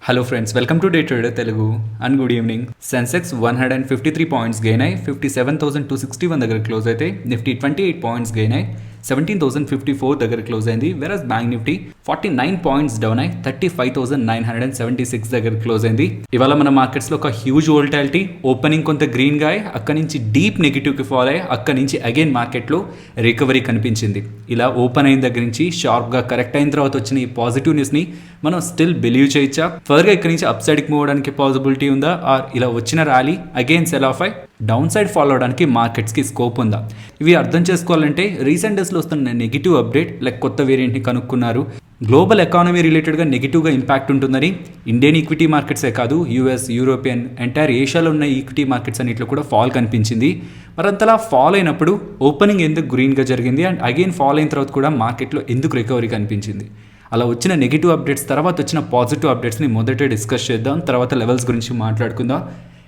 Hello friends, welcome to Day Trader Telugu and good evening. Sensex 153 points gain అయి 57,261 దగ్గర close అయితే Nifty 28 points gain అయి 17,054 దగ్గర close అయింది. వెరస్ బ్యాంక్ నిఫ్టీ 49 పాయింట్స్ డౌన్ అయి 35,976 దగ్గర క్లోజ్ అయింది. ఇవాళ మన మార్కెట్స్ లో ఒక హ్యూజ్ వోల్టాలిటీ, ఓపెనింగ్ కొంత గ్రీన్ గా అయి అక్కడి నుంచి డీప్ నెగిటివ్ కి ఫాల్ అయ్యి అక్కడి నుంచి అగైన్ మార్కెట్ లో రికవరీ కనిపించింది. ఇలా ఓపెన్ అయిన దగ్గర నుంచి షార్ప్ గా కరెక్ట్ అయిన తర్వాత వచ్చిన ఈ పాజిటివ్ న్యూస్ ని మనం స్టిల్ బిలీవ్ చేయొచ్చా? ఫర్దర్గా ఇక్కడ నుంచి అప్ సైడ్కి మూవ్ అవడానికి పాసిబిలిటీ ఉందా? ఆర్ ఇలా వచ్చిన ర్యాలీ అగైన్ సెల్ ఆఫ్ అయి డౌన్ సైడ్ ఫాలో అవడానికి మార్కెట్స్కి స్కోప్ ఉందా? ఇవి అర్థం చేసుకోవాలంటే రీసెంట్ డేస్లో వస్తున్న నెగిటివ్ అప్డేట్ లైక్ కొత్త వేరియంట్ని కనుక్కున్నారు. గ్లోబల్ ఎకానమీ రిలేటెడ్గా నెగిటివ్గా ఇంపాక్ట్ ఉంటుందని ఇండియన్ ఈక్విటీ మార్కెట్సే కాదు, యూఎస్, యూరోపియన్, ఎంటైర్ ఏషియాలో ఉన్న ఈక్విటీ మార్కెట్స్ అన్నింటిలో కూడా ఫాల్ కనిపించింది. మరంతలా ఫాల్ అయినప్పుడు ఓపెనింగ్ ఎందుకు గ్రీన్గా జరిగింది అండ్ అగైన్ ఫాల్ అయిన తర్వాత కూడా మార్కెట్లో ఎందుకు రికవరీ కనిపించింది? అలా వచ్చిన నెగిటివ్ అప్డేట్స్ తర్వాత వచ్చిన పాజిటివ్ అప్డేట్స్ని మొదట డిస్కస్ చేద్దాం, తర్వాత లెవెల్స్ గురించి మాట్లాడుకుందాం.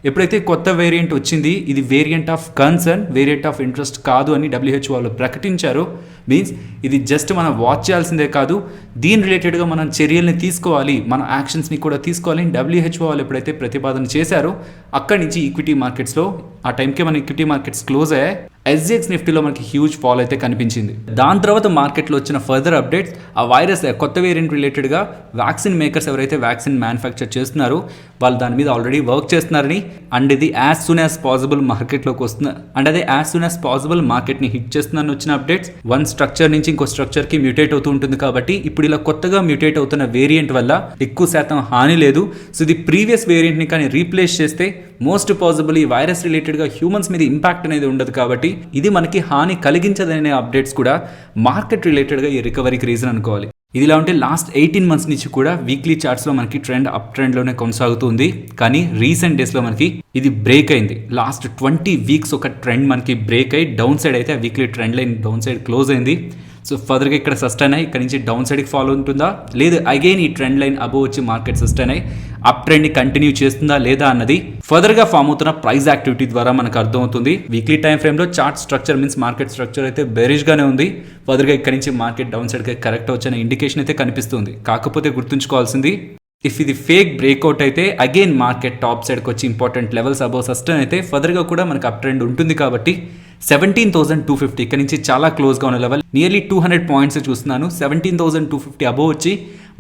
ఎప్పుడైతే కొత్త వేరియంట్ వచ్చింది, ఇది variant of concern, variant of interest కాదు అని WHO వాళ్ళు ప్రకటించారు. మీన్స్ ఇది జస్ట్ మనం వాచ్ చేయాల్సిందే కాదు, దీని రిలేటెడ్గా మనం చర్యల్ని తీసుకోవాలి, మన యాక్షన్స్ని కూడా తీసుకోవాలి అని WHO వాళ్ళు ఎప్పుడైతే ప్రతిపాదన చేశారో అక్కడి నుంచి ఈక్విటీ మార్కెట్స్లో ఆ టైంకి మన ఈక్విటీ మార్కెట్స్ క్లోజ్ అయ్యాయి. SGX నిఫ్టీలో మనకి హ్యూజ్ ఫాల్ అయితే కనిపించింది. దాని తర్వాత మార్కెట్లో వచ్చిన ఫర్దర్ అప్డేట్స్, ఆ వైరస్ కొత్త వేరియంట్ రిలేటెడ్గా వ్యాక్సిన్ మేకర్స్ ఎవరైతే వ్యాక్సిన్ మ్యానుఫ్యాక్చర్ చేస్తున్నారో వాళ్ళు దాని మీద ఆల్రెడీ వర్క్ చేస్తున్నారని అండ్ ఇది యాజ్ సూన్ యాజ్ పాసిబుల్ మార్కెట్లోకి వస్తుంది అండ్ అదే యాజ్ సూన్ యాజ్ పాసిబుల్ మార్కెట్ని హిట్ చేస్తుందని వచ్చిన అప్డేట్స్. వన్ స్ట్రక్చర్ నుంచి ఇంకో స్ట్రక్చర్కి మ్యూటేట్ అవుతూ ఉంటుంది కాబట్టి ఇప్పుడు ఇలా కొత్తగా మ్యూటేట్ అవుతున్న వేరియంట్ వల్ల ఎక్కువ శాతం హాని లేదు. సో ఇది ప్రీవియస్ వేరియంట్ని కానీ రీప్లేస్ చేస్తే మోస్ట్ పాసిబుల్ ఈ వైరస్ రిలేటెడ్గా హ్యూమన్స్ మీద ఇంపాక్ట్ అనేది ఉండదు కాబట్టి ఇది మనకి హాని కలిగించదనే అప్డేట్స్ కూడా మార్కెట్ రిలేటెడ్గా ఈ రికవరీకి రీజన్ అనుకోవాలి. ఇది ఇలా ఉంటే లాస్ట్ 18 months నుంచి కూడా వీక్లీ చార్ట్స్లో మనకి ట్రెండ్ అప్ ట్రెండ్లోనే కొనసాగుతుంది. కానీ రీసెంట్ డేస్లో మనకి ఇది బ్రేక్ అయింది. లాస్ట్ 20 weeks ఒక ట్రెండ్ మనకి బ్రేక్ అయ్యి డౌన్ సైడ్ అయితే ఆ weekly trend line down side close అయింది. సో ఫర్దర్గా ఇక్కడ సస్టైన్ అయ్యి ఇక్కడ నుంచి డౌన్ సైడ్కి ఫాలో ఉంటుందా, లేదు అగైన్ ఈ ట్రెండ్ లైన్ అబోవ్ వచ్చి మార్కెట్ సస్టైన్ అయ్యి అప్ ట్రెండ్ని కంటిన్యూ చేస్తుందా లేదా అన్నది ఫర్దర్గా ఫామ్ అవుతున్న ప్రైస్ యాక్టివిటీ ద్వారా మనకు అర్థమవుతుంది. వీక్లీ టైం ఫ్రేమ్లో chart structure means market structure అయితే బెరిష్గానే ఉంది. ఫర్దర్గా ఇక్కడ నుంచి మార్కెట్ డౌన్ సైడ్కి కరెక్ట్ వచ్చిన ఇండికేషన్ అయితే కనిపిస్తుంది. కాకపోతే గుర్తుంచుకోవాల్సింది, ఇఫ్ ఇది ఫేక్ బ్రేక్అవుట్ అయితే అగైన్ మార్కెట్ టాప్ సైడ్కి వచ్చి ఇంపార్టెంట్ లెవెల్స్ అబోవ్ సస్టైన్ అయితే ఫర్దర్గా కూడా మనకు అప్ ట్రెండ్ ఉంటుంది. కాబట్టి 17,250 ఇక్కడ నుంచి చాలా క్లోజ్గా ఉన్న లెవెల్, నియర్లీ 200 పాయింట్స్ చూస్తున్నాను. 17,250 అబోవ్ వచ్చి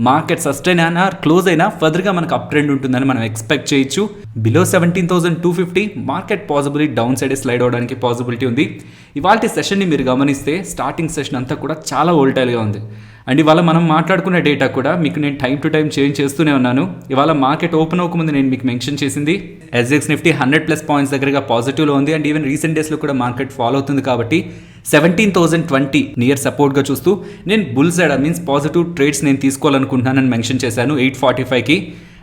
మార్కెట్ సస్టైన్ అయినా క్లోజ్ అయినా ఫర్దర్గా మనకు అప్ ట్రెండ్ ఉంటుందని మనం ఎక్స్పెక్ట్ చేయొచ్చు. Below 17,250 market possibility down side slide అవడానికి పాసిబిలిటీ ఉంది. ఇవాళ సెషన్ని మీరు గమనిస్తే స్టార్టింగ్ సెషన్ అంతా కూడా చాలా వోల్టైల్గా ఉంది అండ్ ఇవాళ మనం మాట్లాడుకున్న డేటా కూడా మీకు నేను టైం టు టైం చేంజ్ చేస్తూనే ఉన్నాను. ఇవాళ మార్కెట్ ఓపెన్ అవ్వకముందు నేను మీకు మెన్షన్ చేసింది SGX నిఫ్టీ 100+ పాయింట్స్ దగ్గరగా పాజిటివ్లో ఉంది అండ్ ఈవెన్ రీసెంట్ డేస్లో కూడా మార్కెట్ ఫాలో అవుతుంది. కాబట్టి 17,020 నియర్ సపోర్ట్గా చూస్తూ నేను bull side means positive trades నేను తీసుకోవాలనుకుంటున్నానని మెన్షన్ చేశాను 8:45కి.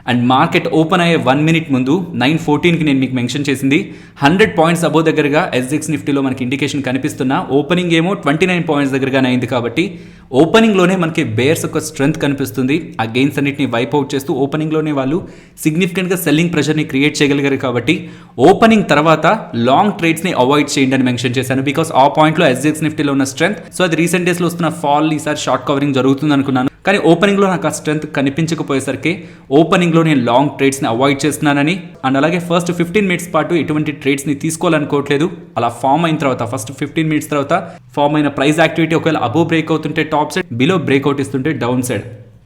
అండ్ మార్కెట్ ఓపెన్ అయ్యే 1 minute ముందు 9:14కి నేను మీకు మెన్షన్ చేసింది 100 పాయింట్స్ అబోవ్ దగ్గరగా SGX నిఫ్టీలో మనకి ఇండికేషన్ కనిపిస్తున్నా. ఓపెనింగ్ ఏమో 29 పాయింట్స్ దగ్గరగానే అయింది కాబట్టి ఓపెనింగ్లోనే మనకి బేర్స్ ఒక స్ట్రెంత్ కనిపిస్తుంది. ఆ గెయిన్స్ అన్నింటిని వైప్ అవుట్ చేస్తూ ఓపెనింగ్లోనే వాళ్ళు సిగ్నిఫికెంట్గా సెల్లింగ్ ప్రెషర్ని క్రియేట్ చేయగలిగారు. కాబట్టి ఓపెనింగ్ తర్వాత లాంగ్ ట్రేడ్స్ని అవాయిడ్ చేయండి అని మెన్షన్ చేశాను. బికాస్ ఆ పాయింట్లో SGX నిఫ్టీలో ఉన్న స్ట్రెంత్, సో అది రీసెంట్ డేస్లో వస్తున్న ఫాల్ ఈసారి షార్ట్ కవరింగ్ జరుగుతుంది అనుకున్నాను. కానీ ఓపెనింగ్లో నాకు ఆ స్ట్రెంత్ కనిపించకపోయేసరికి ఓపెనింగ్లో నేను లాంగ్ ట్రేడ్స్ని అవాయిడ్ చేస్తున్నానని అండ్ అలాగే ఫస్ట్ 15 minutes పాటు ఎటువంటి ట్రేడ్స్ని తీసుకోవాలనుకోవట్లేదు. అలా ఫామ్ అయిన తర్వాత ఫస్ట్ 15 minutes తర్వాత ఫామ్ అయిన ప్రైస్ యాక్టివిటీ ఒకవేళ అబోవ్ బ్రేక్ అవుతుంటే టాప్ సైడ్, బిలో బ్రేక్అవుట్ ఇస్తుంటే డౌన్ సైడ్,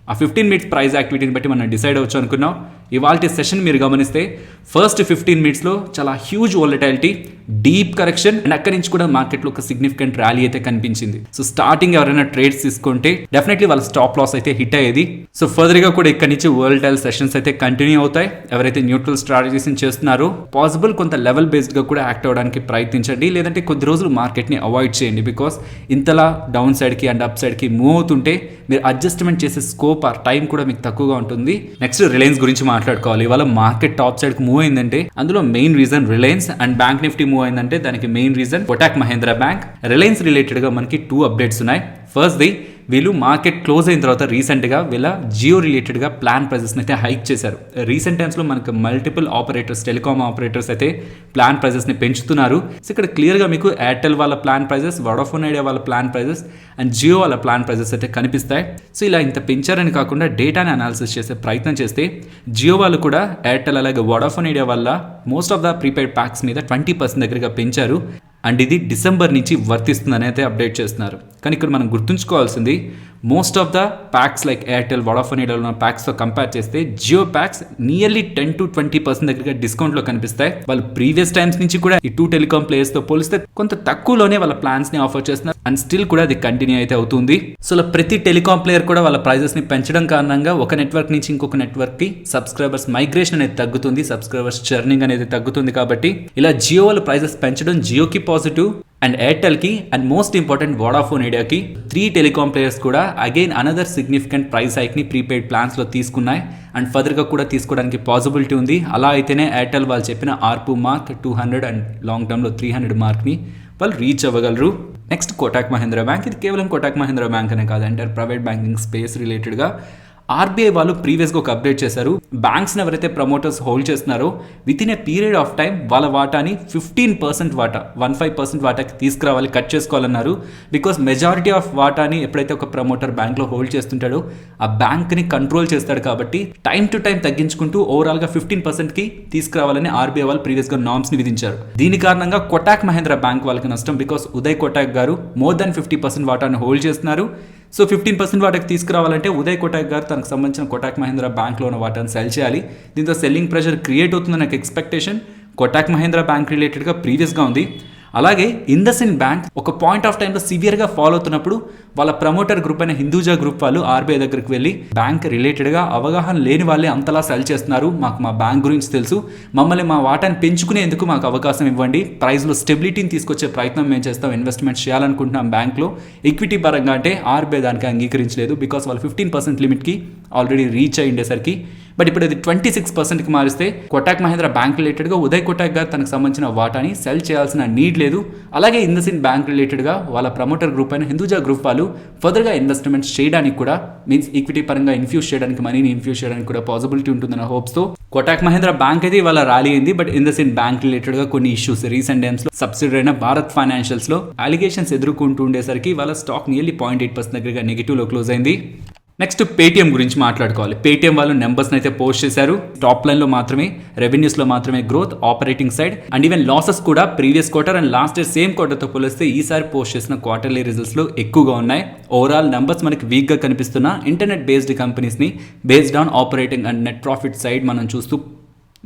ఆ 15 minutes ప్రైస్ యాక్టివిటీని బట్టి మనం డిసైడ్ అవ్వచ్చు అనుకున్నాం. ఇవాళ సెషన్ మీరు గమనిస్తే ఫస్ట్ 15 minutesలో చాలా huge volatility, deep correction and అక్కడి నుంచి కూడా మార్కెట్లో ఒక సిగ్నిఫికెంట్ ర్యాలీ అయితే కనిపించింది. సో స్టార్టింగ్ ఎవరైనా ట్రేడ్స్ తీసుకుంటే డెఫినెట్లీ వాళ్ళ స్టాప్ లాస్ అయితే హిట్ అయ్యేది. సో ఫర్దర్గా కూడా ఇక్కడ నుంచి వోలటైల్ సెషన్స్ అయితే కంటిన్యూ అవుతాయి. ఎవరైతే న్యూట్రల్ స్ట్రాటజీస్ చేస్తున్నారో పాసిబుల్ కొంత లెవెల్ బేస్డ్గా కూడా యాక్ట్ అవ్వడానికి ప్రయత్నించండి, లేదంటే కొద్ది రోజులు మార్కెట్ని అవాయిడ్ చేయండి. బికాస్ ఇంతలా డౌన్ సైడ్కి అండ్ అప్ సైడ్కి మూవ్ అవుతుంటే మీరు అడ్జస్ట్మెంట్ చేసే స్కోప్ ఆ టైం కూడా మీకు తక్కువగా ఉంటుంది. నెక్స్ట్ రిలయన్స్ గురించి మాట్లాడుకోవాలి. ఇవాళ మార్కెట్ టాప్ సైడ్కి మూవ్ అయిందంటే అందులో main reason Reliance and bank Nifty move అయిందంటే దానికి main reason Kotak Mahindra bank. Reliance రిలేటెడ్గా మనకి 2 updates ఉన్నాయి. ఫస్ట్ ది వీళ్ళు మార్కెట్ క్లోజ్ అయిన తర్వాత రీసెంట్గా వీళ్ళ జియో రిలేటెడ్గా ప్లాన్ ప్రైజెస్ని అయితే హైక్ చేశారు. రీసెంట్ టైమ్స్లో మనకు మల్టిపుల్ ఆపరేటర్స్, టెలికామ్ ఆపరేటర్స్ అయితే ప్లాన్ ప్రైజెస్ని పెంచుతున్నారు. సో ఇక్కడ క్లియర్గా మీకు ఎయిర్టెల్ వాళ్ళ ప్లాన్ ప్రైజెస్, వోడాఫోన్ ఐడియా వాళ్ళ ప్లాన్ ప్రైజెస్ అండ్ జియో వాళ్ళ ప్లాన్ ప్రైజెస్ అయితే కనిపిస్తాయి. సో ఇలా ఇంత పెంచారని కాకుండా డేటాని అనాలిసిస్ చేసే ప్రయత్నం చేస్తే జియో వాళ్ళు కూడా ఎయిర్టెల్ అలాగే వోడాఫోన్ ఐడియా వల్ల most of the prepaid packs మీద 20% దగ్గరగా పెంచారు. అండ్ ఇది డిసెంబర్ నుంచి వర్తిస్తుందని అయితే అప్డేట్ చేస్తున్నారు. కానీ ఇక్కడ మనం గుర్తుంచుకోవాల్సింది, most of the packs like Airtel, Vodafone ఐడియాలో ఉన్న ప్యాక్స్తో కంపేర్ చేస్తే జియో ప్యాక్స్ నియర్లీ 10 to 20% దగ్గరగా డిస్కౌంట్లో కనిపిస్తాయి. వాళ్ళు ప్రీవియస్ టైమ్స్ నుంచి కూడా ఈ 2 టెలికామ్ ప్లేయర్స్తో పోలిస్తే కొంత తక్కువలోనే వాళ్ళ ప్లాన్స్ని ఆఫర్ చేస్తున్నారు అండ్ స్టిల్ కూడా అది కంటిన్యూ అయితే అవుతుంది. సో ఇలా ప్రతి టెలికామ్ ప్లేయర్ కూడా వాళ్ళ ప్రైజెస్ని పెంచడం కారణంగా ఒక నెట్వర్క్ నుంచి ఇంకొక నెట్వర్క్కి సబ్స్క్రైబర్స్ మైగ్రేషన్ అనేది తగ్గుతుంది, సబ్స్క్రైబర్స్ చర్నింగ్ అనేది తగ్గుతుంది. కాబట్టి ఇలా జియో వాళ్ళు ప్రైజెస్ పెంచడం జియోకి పాజిటివ్ అండ్ ఎయిర్టెల్కి అండ్ మోస్ట్ ఇంపార్టెంట్ వోడాఫోన్ ఐడియాకి 3 టెలికామ్ ప్లేయర్స్ కూడా అగైన్ అనదర్ సిగ్నిఫికెంట్ ప్రైస్ హైక్ని ప్రీపెయిడ్ ప్లాన్స్లో తీసుకున్నాయి అండ్ ఫర్దర్గా కూడా తీసుకోవడానికి పాసిబిలిటీ ఉంది. అలా అయితేనే ఎయిర్టెల్ వాళ్ళు చెప్పిన ఆర్పు మార్క్ 200 అండ్ లాంగ్ టర్మ్లో 300 మార్క్ని వాళ్ళు రీచ్ అవ్వగలరు. Next Kotak Mahindra bank. ఇది కేవలం కోటాక్ మహీంద్రా బ్యాంక్ అనే కాదు, ఎంటైర్ ప్రైవేట్ బ్యాంకింగ్ స్పేస్ రిలేటెడ్గా ఆర్బీఐ వాళ్ళు ప్రీవియస్గా ఒక అప్డేట్ చేశారు. బ్యాంక్స్ని ఎవరైతే ప్రమోటర్స్ హోల్డ్ చేస్తున్నారో within a period of time వాళ్ళ వాటాని 15% వాటా 15% వాటాకి తీసుకురావాలి, కట్ చేసుకోవాలన్నారు. బికాస్ మెజారిటీ ఆఫ్ వాటాని ఎప్పుడైతే ఒక ప్రమోటర్ బ్యాంక్లో హోల్డ్ చేస్తుంటాడో ఆ బ్యాంక్ని కంట్రోల్ చేస్తాడు. కాబట్టి టైం టు టైం తగ్గించుకుంటూ ఓవరాల్గా 15%కి తీసుకురావాలని ఆర్బీఐ వాళ్ళు ప్రీవియస్గా నామ్స్ని విధించారు. దీని కారణంగా కోటాక్ మహీంద్రా బ్యాంక్ వాళ్ళకి నష్టం. బికాస్ ఉదయ్ కోటాక్ గారు మోర్ దాన్ 50% వాటాని హోల్డ్ చేస్తున్నారు. సో 15% వాటాకి తీసుకురావాలంటే ఉదయ్ కోటాక్ గారు తనకు సంబంధించిన కోటాక్ మహీంద్రా బ్యాంక్లో ఉన్న వాటాను సెల్ చేయాలి. దీంతో సెల్లింగ్ ప్రెషర్ క్రియేట్ అవుతుందన్న ఎక్స్పెక్టేషన్ కోటాక్ మహీంద్రా బ్యాంక్ రిలేటెడ్గా ప్రీవియస్గా ఉంది. అలాగే ఇండస్ఇండ్ బ్యాంక్ ఒక పాయింట్ ఆఫ్ టైంలో సివియర్గా ఫాలో అవుతున్నప్పుడు వాళ్ళ ప్రమోటర్ గ్రూప్ అయిన హిందూజా గ్రూప్ వాళ్ళు ఆర్బీఐ దగ్గరికి వెళ్ళి బ్యాంక్ రిలేటెడ్గా అవగాహన లేని వాళ్ళే అంతలా సెల్ చేస్తున్నారు, మాకు మా బ్యాంక్ గురించి తెలుసు, మమ్మల్ని మా వాటాన్ని పెంచుకునేందుకు మాకు అవకాశం ఇవ్వండి, ప్రైస్లో స్టెబిలిటీని తీసుకొచ్చే ప్రయత్నం మేము చేస్తాం, ఇన్వెస్ట్మెంట్ చేయాలనుకుంటున్నాం బ్యాంక్లో ఈక్విటీ పరంగా అంటే ఆర్బీఐ దానికి అంగీకరించలేదు. బికాస్ వాళ్ళు 15% లిమిట్కి ఆల్రెడీ రీచ్ అయి ఉండేసరికి. బట్ ఇప్పుడు అది 26%కి మారిస్తే కోటాక్ మహీంద్రా బ్యాంక్ రిలేటెడ్గా ఉదయ్ కోటాక్ గారు తనకు సంబంధించిన వాటాని సెల్ చేయాల్సిన నీడ్ లేదు. అలాగే ఇండస్ఇండ్ బ్యాంక్ రిలేటెడ్గా వాళ్ళ ప్రమోటర్ గ్రూప్ అయిన హిందూజా గ్రూప్ వాళ్ళు ఫర్దర్గా ఇన్వెస్ట్మెంట్స్ చేయడానికి కూడా మీన్స్ ఈక్విటీ పరంగా ఇన్ఫ్యూజ్ చేయడానికి, మనీని ఇన్ఫ్యూజ్ చేయడానికి కూడా పాసిబిలిటీ ఉంటుందన్న హోప్స్తో కోటాక్ మహీంద్రా బ్యాంక్ అయితే ఇవాళ ర్యాలీ అయింది. బట్ ఇండస్ఇండ్ బ్యాంక్ రిలేటెడ్గా కొన్ని ఇష్యూస్ రీసెంట్ టైమ్స్లో సబ్సిడరీ అయిన భారత్ ఫైనాన్షియల్స్లో అలిగేషన్స్ ఎదుర్కొంటూ ఉండేసరికి వాళ్ళ స్టాక్ నియర్లీ 0.8% దగ్గరగా నెగిటివ్లో క్లోజ్ అయింది. నెక్స్ట్ పేటీఎం గురించి మాట్లాడుకోవాలి. పేటీఎం వాళ్ళు నెంబర్స్ని అయితే పోస్ట్ చేశారు. టాప్ లైన్లో మాత్రమే, రెవెన్యూస్లో మాత్రమే growth, operating side and even losses కూడా previous quarter and last year same క్వార్టర్తో పోలిస్తే ఈసారి పోస్ట్ చేసిన క్వార్టర్లీ రిజల్ట్స్లో ఎక్కువగా ఉన్నాయి. ఓవరాల్ నెంబర్స్ మనకి వీక్గా కనిపిస్తున్న ఇంటర్నెట్ బేస్డ్ కంపెనీస్ని based on operating and net profit side మనం చూస్తూ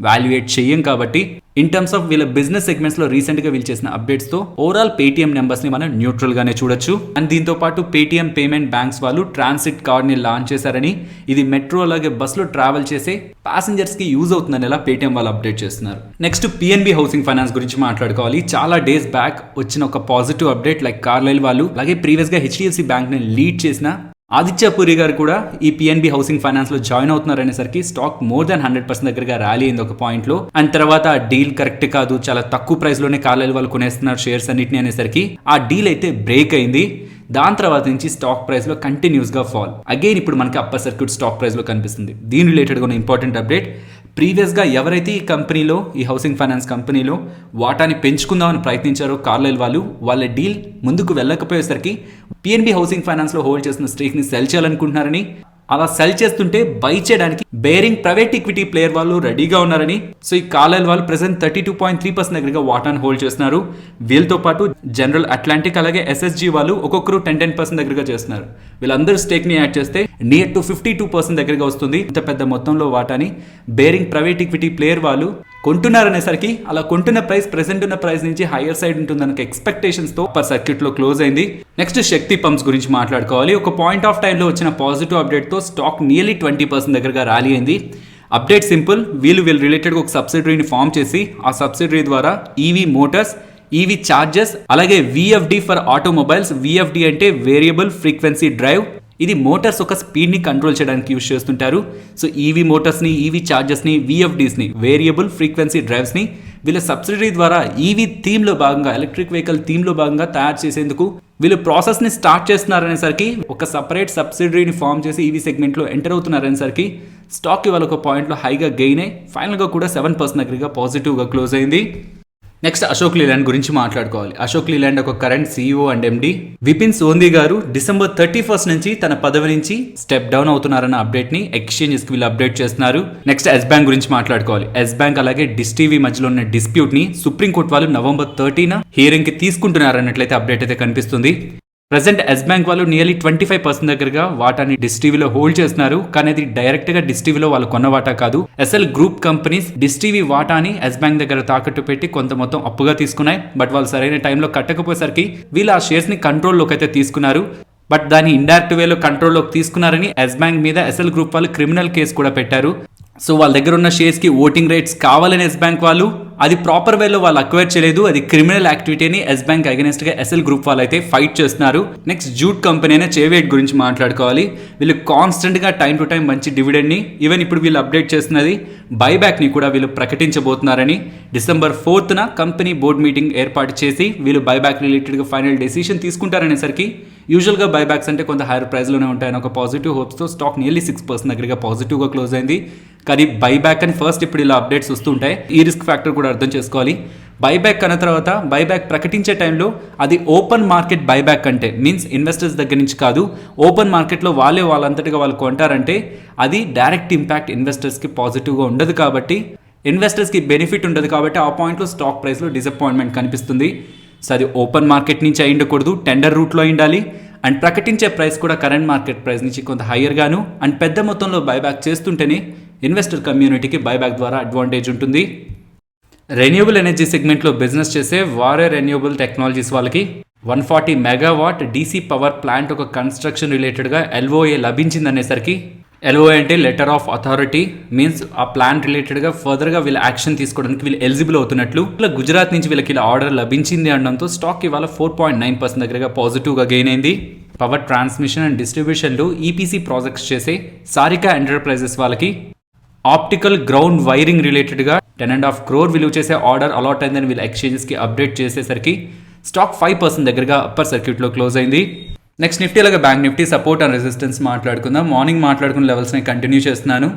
వాల్యుయేట్ చేయం. కాబట్టి ఇన్ టర్మ్స్ ఆఫ్ వీళ్ళ బిజినెస్ సెగ్మెంట్స్లో రీసెంట్గా వీళ్ళు చేసిన అప్డేట్స్తో ఓవరాల్ పేటీఎం నెంబర్స్ని మనం న్యూట్రల్గానే చూడొచ్చు. అండ్ దీంతో పాటు పేటీఎం పేమెంట్ బ్యాంక్స్ వాళ్ళు ట్రాన్సిట్ కార్డ్ని లాంచ్ చేశారని, ఇది మెట్రో అలాగే బస్సులో ట్రావెల్ చేసే ప్యాసింజర్స్కి యూజ్ అవుతుందని ఎలా పేటీఎం వాళ్ళు అప్డేట్ చేస్తున్నారు. నెక్స్ట్ పిఎన్బి హౌసింగ్ ఫైనాన్స్ గురించి మాట్లాడుకోవాలి. చాలా డేస్ బ్యాక్ వచ్చిన ఒక పాజిటివ్ అప్డేట్ లైక్ కార్లైల్ వాళ్ళు అలాగే ప్రీవియస్గా హెచ్డిఎఫ్సి బ్యాంక్ని లీడ్ చేసిన ఆదిత్య పూరి గారు కూడా ఈ పిఎన్బి హౌసింగ్ ఫైనాన్స్ లో జాయిన్ అవుతున్నారు అనేసరికి స్టాక్ మోర్ దాన్ 100% దగ్గరగా ర్యాలీ అయింది ఒక పాయింట్ లో. అండ్ తర్వాత ఆ డీల్ కరెక్ట్ కాదు, చాలా తక్కువ ప్రైస్ లోనే కార్లైల్ వాళ్ళు కొనేస్తున్నారు షేర్స్ అన్నిటిని అనేసరికి ఆ డీల్ అయితే బ్రేక్ అయింది. దాని తర్వాత నుంచి స్టాక్ ప్రైస్ లో కంటిన్యూస్ గా ఫాల్ అగైన్ ఇప్పుడు మనకి అప్పర్ సర్క్యూట్ స్టాక్ ప్రైస్ లో కనిపిస్తుంది. దీని రిలేటెడ్ గా ఇంపార్టెంట్ అప్డేట్, ప్రీవియస్గా ఎవరైతే ఈ కంపెనీలో ఈ హౌసింగ్ ఫైనాన్స్ కంపెనీలో వాటాని పెంచుకుందామని ప్రయత్నించారో కార్లైల్ వాళ్ళు, వాళ్ళ డీల్ ముందుకు వెళ్ళకపోయేసరికి పిఎన్బి హౌసింగ్ ఫైనాన్స్లో హోల్డ్ చేసిన స్టేక్ని సెల్ చేయాలనుకుంటున్నారని, అలా సెల్ చేస్తుంటే బై చేయడానికి బేరింగ్ ప్రైవేట్ ఈక్విటీ ప్లేయర్ వాళ్ళు రెడీగా ఉన్నారని. సో ఈ కార్లైల్ వాళ్ళు ప్రెసెంట్ 32.3% దగ్గరగా వాటాను హోల్డ్ చేస్తున్నారు. వీళ్ళతో పాటు జనరల్ అట్లాంటిక్ అలాగే ఎస్ఎస్జీ వాళ్ళు ఒక్కొక్కరు 10% దగ్గరగా చేస్తున్నారు. వీళ్ళందరూ స్టేక్ని యాడ్ చేస్తే నియర్ టు 52% దగ్గరగా వస్తుంది. ఇంత పెద్ద మొత్తంలో వాటాని బేరింగ్ ప్రైవేట్ ఈక్విటీ ప్లేయర్ వాళ్ళు కొంటున్నారనేసరికి అలా కొంటున్న ప్రైస్ ప్రెసెంట్ ఉన్న ప్రైస్ నుంచి హైయర్ సైడ్ ఉంటుందన్న ఎక్స్పెక్టేషన్స్ తో పర్ సర్క్యూట్ లో క్లోజ్ అయింది. నెక్స్ట్ శక్తి పంప్స్ గురించి మాట్లాడుకోవాలి. ఒక పాయింట్ ఆఫ్ టైంలో వచ్చిన పాజిటివ్ అప్డేట్ తో స్టాక్ నియర్లీ 20% దగ్గరగా ర్యాలీ అయింది. అప్డేట్ సింపుల్, వీళ్ళు రిలేటెడ్గా ఒక సబ్సిడరీని ఫామ్ చేసి ఆ సబ్సిడరీ ద్వారా ఈవీ మోటార్స్, ఈవీ చార్జెస్ అలాగే విఎఫ్డి ఫర్ ఆటోమొబైల్స్, విఎఫ్డి అంటే వేరియబుల్ ఫ్రీక్వెన్సీ డ్రైవ్, ఇది మోటార్స్ ఒక స్పీడ్ని కంట్రోల్ చేయడానికి యూజ్ చేస్తుంటారు. సో ఈవీ మోటార్స్ని, ఈవీ చార్జెస్ని, విఎఫ్డీస్ని వేరియబుల్ ఫ్రీక్వెన్సీ డ్రైవ్స్ని వీళ్ళ సబ్సిడరీ ద్వారా ఈవీ థీమ్లో భాగంగా, ఎలక్ట్రిక్ వెహికల్ థీమ్లో భాగంగా తయారు చేసేందుకు వీళ్ళు ప్రాసెస్ని స్టార్ట్ చేస్తున్నారనేసరికి ఒక సపరేట్ సబ్సిడరీని ఫామ్ చేసి ఈవీ సెగ్మెంట్లో ఎంటర్ అవుతున్నారనేసరికి స్టాక్ ఇవాళ ఒక పాయింట్లో హైగా గెయిన్ అయ్యి ఫైనల్గా కూడా 7% దగ్గరగా పాజిటివ్గా క్లోజ్ అయింది. నెక్స్ట్ అశోక్ లీలాండ్ గురించి మాట్లాడుకోవాలి. అశోక్ లీలాండ్ ఒక current CEO and MD Vipin Sondhi గారు December 31 నుంచి తన పదవి నుంచి స్టెప్ డౌన్ అవుతున్నారన్న అప్డేట్ ని ఎక్స్చేంజెస్ కి వీళ్ళు అప్డేట్ చేస్తున్నారు. నెక్స్ట్ ఎస్ బ్యాంక్ గురించి మాట్లాడుకోవాలి. ఎస్ బ్యాంక్ అలాగే డిష్ టీవీ మధ్యలో ఉన్న డిస్ప్యూట్ ని సుప్రీంకోర్టు వాళ్ళు November 30 హియరింగ్ కి తీసుకుంటున్నారన్నట్లయితే అప్డేట్ అయితే కనిపిస్తుంది. ప్రెసెంట్ ఎస్ బ్యాంక్ వాళ్ళు నియర్లీ 25% దగ్గరగా వాటాని డిష్ టీవీలో హోల్డ్ చేస్తున్నారు. కానీ అది డైరెక్ట్ గా డిష్ టీవీలో వాళ్ళు కొన్న వాటా కాదు. Essel group companies Dish TV వాటాని ఎస్ బ్యాంక్ దగ్గర తాకట్టు పెట్టి కొంత మొత్తం అప్పుగా తీసుకున్నాయి. బట్ వాళ్ళు సరైన టైంలో కట్టకపోయేసరికి వీళ్ళు ఆ షేర్స్ ని కంట్రోల్లోకి అయితే తీసుకున్నారు. బట్ దాన్ని ఇండైరెక్ట్ వేలో కంట్రోల్లోకి తీసుకున్నారని ఎస్ బ్యాంక్ మీద ఎస్ఎల్ గ్రూప్ వాళ్ళు క్రిమినల్ కేసు కూడా పెట్టారు. సో వాళ్ళ దగ్గర ఉన్న షేర్స్ కి ఓటింగ్ రైట్స్ కావాలని ఎస్ బ్యాంక్ వాళ్ళు అది ప్రాపర్ వేలో వాళ్ళు అక్వైర్ చేయలేదు. అది క్రిమినల్ యాక్టివిటీని ఎస్ బ్యాంక్ అగెనిస్ట్ గా ఎస్ఎల్ గ్రూప్ వాళ్ళు అయితే ఫైట్ చేస్తున్నారు. నెక్స్ట్ జూట్ కంపెనీ అయిన చేవేట్ గురించి మాట్లాడుకోవాలి. వీళ్ళు కాన్స్టెంట్ గా టైం టు టైం మంచి డివిడెండ్ ని ఈవెన్ ఇప్పుడు వీళ్ళు అప్డేట్ చేస్తున్నది బైబ్యాక్ ని కూడా వీళ్ళు ప్రకటించబోతున్నారని. December 4న కంపెనీ బోర్డ్ మీటింగ్ ఏర్పాటు చేసి వీళ్ళు బైబ్యాక్ రిలేటెడ్ గా ఫైనల్ డెసిషన్ తీసుకుంటారనేసరికి యూజువల్ గా బైబ్యాక్స్ అంటే కొంత హైయర్ ప్రైస్ లోనే ఉంటాయని ఒక పాజిటివ్ హోప్స్ తో స్టాక్ నియర్లీ 6% దగ్గరగా పాజిటివ్ గా క్లోజ్ అయింది. కానీ బైబ్యాక్ అని ఫస్ట్ ఇప్పుడు ఇలా అప్డేట్స్ వస్తుంటాయి. ఈ రిస్క్ ఫ్యాక్టర్ కూడా అర్థం చేసుకోవాలి. బైబ్యాక్ అన్న తర్వాత బైబ్యాక్ ప్రకటించే టైంలో అది ఓపెన్ మార్కెట్ బైబ్యాక్ అంటే మీన్స్ ఇన్వెస్టర్స్ దగ్గర నుంచి కాదు, ఓపెన్ మార్కెట్లో వాళ్ళంతటిగా వాళ్ళు కొంటారంటే అది డైరెక్ట్ ఇంపాక్ట్ ఇన్వెస్టర్స్కి పాజిటివ్గా ఉండదు. కాబట్టి ఇన్వెస్టర్స్కి బెనిఫిట్ ఉండదు. కాబట్టి ఆ పాయింట్లో స్టాక్ ప్రైస్లో డిసప్పాయింట్మెంట్ కనిపిస్తుంది. సో అది ఓపెన్ మార్కెట్ నుంచి అయి ఉండకూడదు, టెండర్ రూట్లో ఉండాలి. అండ్ ప్రకటించే ప్రైస్ కూడా కరెంట్ మార్కెట్ ప్రైస్ నుంచి కొంత హయ్యర్ గాను అండ్ పెద్ద మొత్తంలో బైబ్యాక్ చేస్తుంటేనే ఇన్వెస్టర్ కమ్యూనిటీకి బైబ్యాక్ ద్వారా అడ్వాంటేజ్ ఉంటుంది. రెన్యూబుల్ ఎనర్జీ సెగ్మెంట్లో బిజినెస్ చేసే వారే రెన్యూబుల్ టెక్నాలజీస్ వాళ్ళకి 140 మెగావాట్ డీసీ పవర్ ప్లాంట్ ఒక కన్స్ట్రక్షన్ రిలేటెడ్గా LOA లభించిందనేసరికి, LOA అంటే లెటర్ ఆఫ్ అథారిటీ మీన్స్ ఆ ప్లాంట్ రిలేటెడ్గా ఫర్దర్గా వీళ్ళ యాక్షన్ తీసుకోవడానికి వీళ్ళు ఎలిజిబుల్ అవుతున్నట్లు. ఇలా గుజరాత్ నుంచి వీళ్ళకి ఇలా ఆర్డర్ లభించింది అనడంతో స్టాక్ ఇవాళ 4.9% దగ్గరగా పాజిటివ్గా గెయిన్ అయింది. పవర్ ట్రాన్స్మిషన్ అండ్ డిస్ట్రిబ్యూషన్లో EPC ప్రాజెక్ట్స్ చేసే సారికా ఎంటర్ప్రైజెస్ వాళ్ళకి ఆప్టికల్ గ్రౌండ్ వైరింగ్ రిలేటెడ్గా 10.5 crore విలువ చేసే ఆర్డర్ అలాట్ అయిందని వీళ్ళు ఎక్స్చేంజెస్కి అప్డేట్ చేసేసరికి స్టాక్ 5% దగ్గరగా అప్పర్ సర్క్యూట్లో క్లోజ్ అయింది. నెక్స్ట్ నిఫ్టీ అలాగే bank Nifty support and resistance మాట్లాడుకుందాం. మార్నింగ్ మాట్లాడుకున్న లెవెల్స్ని కంటిన్యూ చేస్తున్నాను.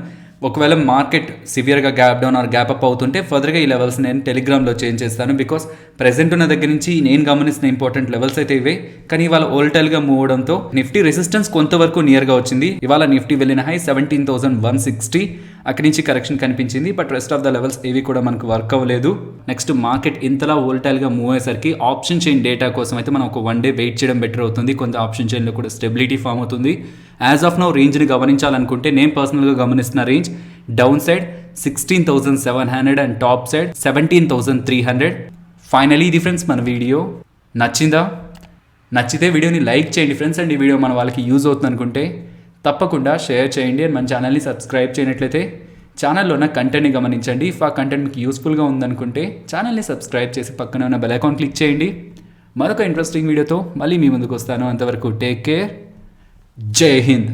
ఒకవేళ మార్కెట్ సివియర్గా gap down or gap up అవుతుంటే ఫర్దర్గా ఈ లెవెల్స్ నేను టెలిగ్రామ్లో చేంజ్ చేస్తాను. బికాస్ ప్రెసెంట్ ఉన్న దగ్గర నుంచి నేను గమనిస్తున్న ఇంపార్టెంట్ లెవెల్స్ అయితే ఇవే. కానీ ఇవాళ ఓల్టైల్గా మూవ్ అవడంతో నిఫ్టీ రెసిస్టెన్స్ కొంతవరకు నియర్గా వచ్చింది. ఇవాళ నిఫ్టీ వెళ్ళిన హై 17,160, అక్కడి నుంచి కరెక్షన్ కనిపించింది. But rest of the levels ఏవి కూడా మనకు వర్క్ అవ్వలేదు. నెక్స్ట్ మార్కెట్ ఇంతలా ఓల్టైల్గా మూవ్ అయ్యేసరికి ఆప్షన్ చైన్ డేటా కోసం అయితే మనం ఒక 1 day వెయిట్ చేయడం బెటర్ అవుతుంది. కొంత ఆప్షన్ చైన్లో కూడా స్టెబిలిటీ ఫామ్ అవుతుంది. యాజ్ ఆఫ్ నౌ రేంజ్ని గమనించాలనుకుంటే నేను పర్సనల్గా గమనిస్తున్న range down side 16,700 and top side 17,300. Finally ఇది ఫ్రెండ్స్ మన వీడియో నచ్చిందా? నచ్చితే వీడియోని లైక్ చేయండి ఫ్రెండ్స్. అండ్ ఈ వీడియో మన వాళ్ళకి యూజ్ అవుతుంది అనుకుంటే తప్పకుండా షేర్ చేయండి. అండ్ మన ఛానల్ని సబ్స్క్రైబ్ చేయనట్లయితే ఛానల్లో ఉన్న కంటెంట్ని గమనించండి. ఇఫ్ ఆ కంటెంట్ మీకు యూస్ఫుల్గా ఉందనుకుంటే ఛానల్ని సబ్స్క్రైబ్ చేసి పక్కన ఉన్న బెల్ ఐకాన్ క్లిక్ చేయండి. మరొక ఇంట్రెస్టింగ్ వీడియోతో మళ్ళీ మీ ముందుకు వస్తాను. అంతవరకు టేక్ కేర్. జై హింద్.